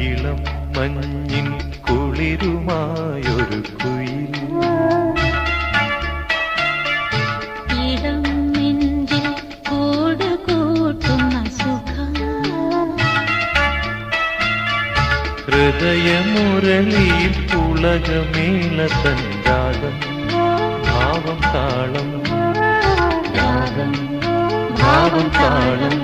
ഇളം മഞ്ഞിൻ കുളിരുമായൊരു കുയിൽ ഇടം നെഞ്ചിൽ കൂട് കൂട്ടുന്ന സുഖം ഹൃദയമുരളിയിൽ പുളകമേളതൻ രാഗം ഭാവം താളം രാഗം ഭാവം താളം